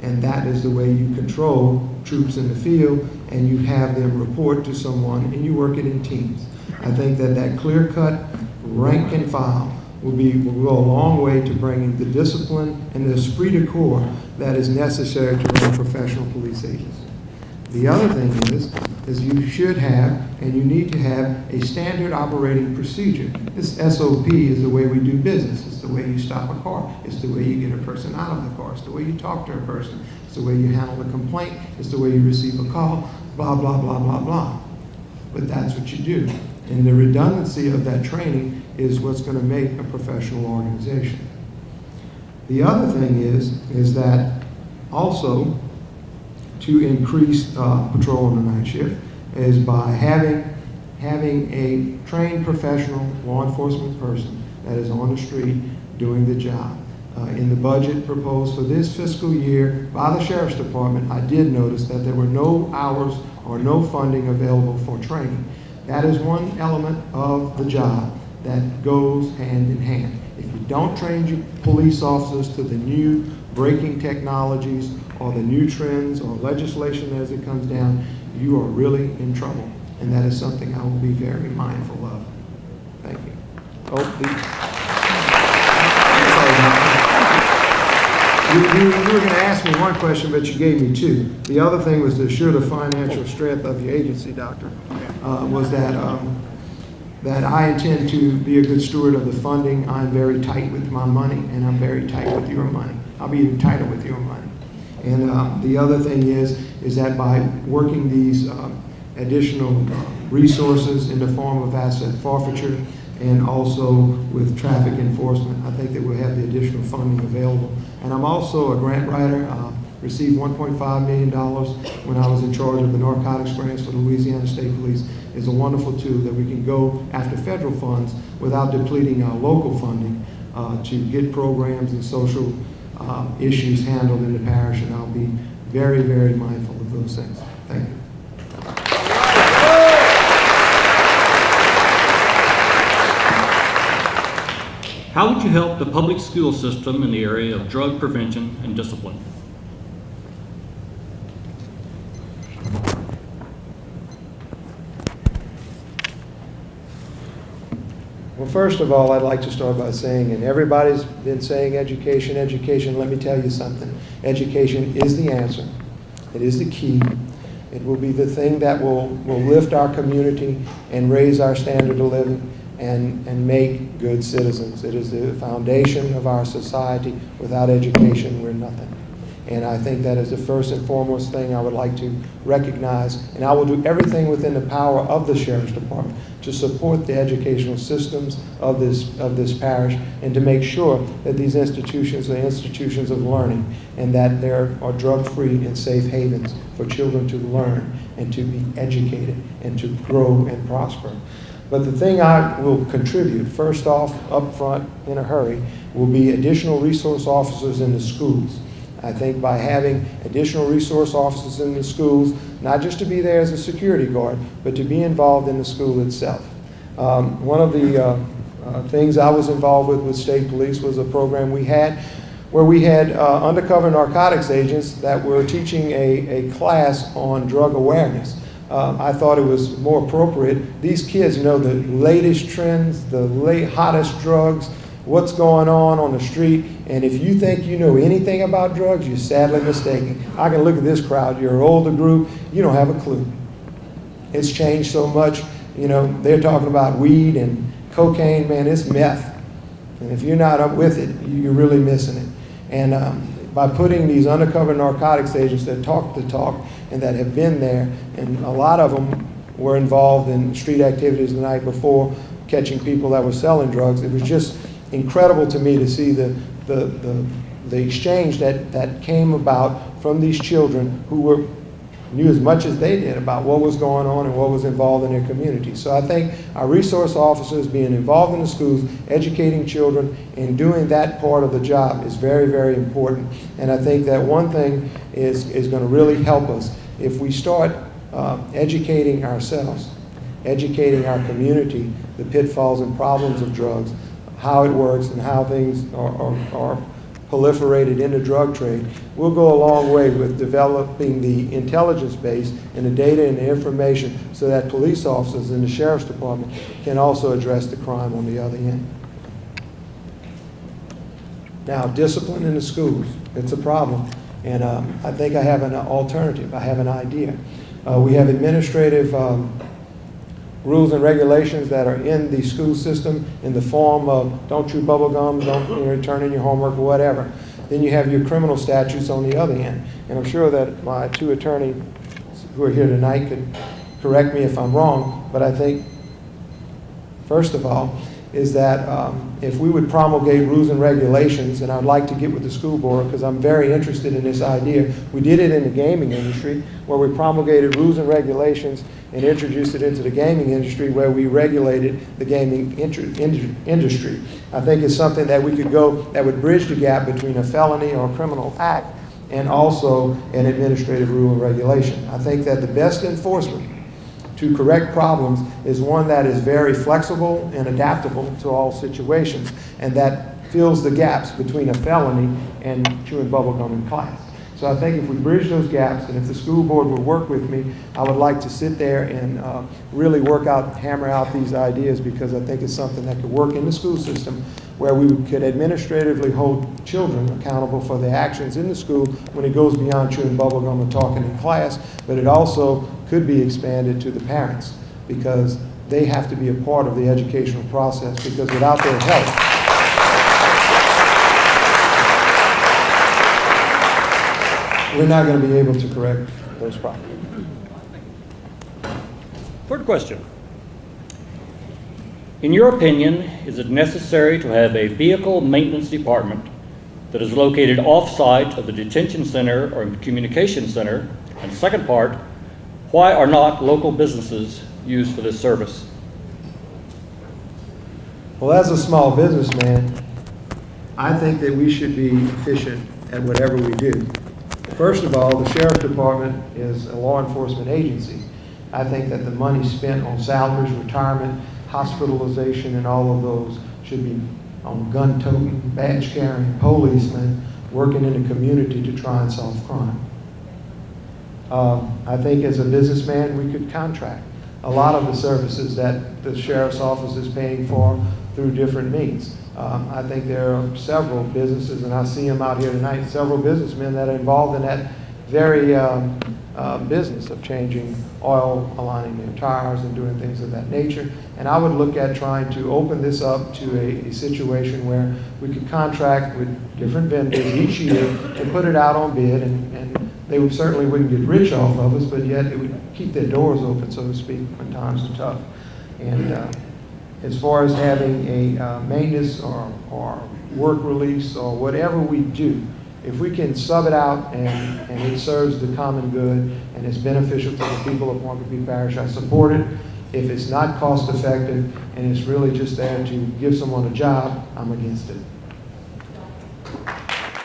And that is the way you control troops in the field, and you have them report to someone, and you work it in teams. I think that clear-cut rank and file will go a long way to bringing the discipline and the esprit de corps that is necessary to run professional police agents. The other thing is you should have, and you need to have, a standard operating procedure. This SOP is the way we do business. It's the way you stop a car. It's the way you get a person out of the car. It's the way you talk to a person. It's the way you handle a complaint. It's the way you receive a call, blah, blah, blah, blah, blah. But that's what you do. And the redundancy of that training is what's going to make a professional organization. The other thing is that also to increase patrol on the night shift is by having a trained professional law enforcement person that is on the street doing the job. In the budget proposed for this fiscal year by the Sheriff's Department, I did notice that there were no hours or no funding available for training. That is one element of the job that goes hand in hand. If you don't train your police officers to the new braking technologies or the new trends or legislation as it comes down, you are really in trouble. And that is something I will be very mindful of. Thank you. You were going to ask me one question, but you gave me two. The other thing was to assure the financial strength of your agency, Doctor, was that I intend to be a good steward of the funding. I'm very tight with my money, and I'm very tight with your money. I'll be even tighter with your money. And the other thing is that by working these additional resources in the form of asset forfeiture and also with traffic enforcement, I think that we'll have the additional funding available. And I'm also a grant writer. Received $1.5 million when I was in charge of the narcotics grants for the Louisiana State Police. It's a wonderful tool that we can go after federal funds without depleting our local funding to get programs and social issues handled in the parish, and I'll be very, very mindful of those things. Thank you. How would you help the public school system in the area of drug prevention and discipline? Well, first of all, I'd like to start by saying, and everybody's been saying education, education, let me tell you something. Education is the answer. It is the key. It will be the thing that will lift our community and raise our standard of living and make good citizens. It is the foundation of our society. Without education, we're nothing. And I think that is the first and foremost thing I would like to recognize. And I will do everything within the power of the Sheriff's Department to support the educational systems of this parish and to make sure that these institutions are institutions of learning and that there are drug-free and safe havens for children to learn and to be educated and to grow and prosper. But the thing I will contribute, first off, up front, in a hurry, will be additional resource officers in the schools. I think by having additional resource officers in the schools, not just to be there as a security guard, but to be involved in the school itself. One of the things I was involved with state police was a program we had where we had undercover narcotics agents that were teaching a class on drug awareness. I thought it was more appropriate. These kids know the latest trends, the hottest drugs, what's going on the street, and if you think you know anything about drugs, you're sadly mistaken. I can look at this crowd, you're an older group, you don't have a clue. It's changed so much, you know, they're talking about weed and cocaine, man, it's meth. And if you're not up with it, you're really missing it. And by putting these undercover narcotics agents that talk the talk and that have been there, and a lot of them were involved in street activities the night before, catching people that were selling drugs, it was just incredible to me to see the exchange that came about from these children who knew as much as they did about what was going on and what was involved in their community. So I think our resource officers being involved in the schools, educating children, and doing that part of the job is very, very important. And I think that one thing is going to really help us if we start educating ourselves, educating our community, the pitfalls and problems of drugs, how it works and how things are proliferated in the drug trade, will go a long way with developing the intelligence base and the data and the information so that police officers in the sheriff's department can also address the crime on the other end. Now, discipline in the schools, it's a problem. And I think I have an alternative. I have an idea. We have administrative rules and regulations that are in the school system in the form of don't chew bubble gum, don't turn in your homework, or whatever. Then you have your criminal statutes on the other end. And I'm sure that my two attorneys who are here tonight could correct me if I'm wrong, but I think, first of all, is that if we would promulgate rules and regulations, and I'd like to get with the school board because I'm very interested in this idea. We did it in the gaming industry where we promulgated rules and regulations and introduced it into the gaming industry where we regulated the gaming industry. I think it's something that we could go, that would bridge the gap between a felony or a criminal act and also an administrative rule and regulation. I think that the best enforcement to correct problems is one that is very flexible and adaptable to all situations, and that fills the gaps between a felony and chewing bubble gum in class. So I think if we bridge those gaps, and if the school board would work with me, I would like to sit there and really hammer out these ideas, because I think it's something that could work in the school system where we could administratively hold children accountable for their actions in the school when it goes beyond chewing bubble gum and talking in class, but it also could be expanded to the parents, because they have to be a part of the educational process, because without their help, we're not going to be able to correct those problems. Third question. In your opinion, is it necessary to have a vehicle maintenance department that is located off-site of the detention center or communication center? And second part, why are not local businesses used for this service? Well, as a small businessman, I think that we should be efficient at whatever we do. First of all, the sheriff's department is a law enforcement agency. I think that the money spent on salaries, retirement, hospitalization, and all of those should be on gun-toting, badge-carrying policemen working in the community to try and solve crime. I think as a businessman, we could contract a lot of the services that the sheriff's office is paying for through different means. I think there are several businesses, and I see them out here tonight, several businessmen that are involved in that very business of changing oil, aligning their tires, and doing things of that nature. And I would look at trying to open this up to a situation where we could contract with different vendors each year to put it out on bid, and they certainly wouldn't get rich off of us, but yet it would keep their doors open, so to speak, when times are tough. And as far as having a maintenance or work release or whatever we do, if we can sub it out and it serves the common good and it's beneficial to the people of Walker Peak Parish, I support it. If it's not cost effective and it's really just there to give someone a job, I'm against it.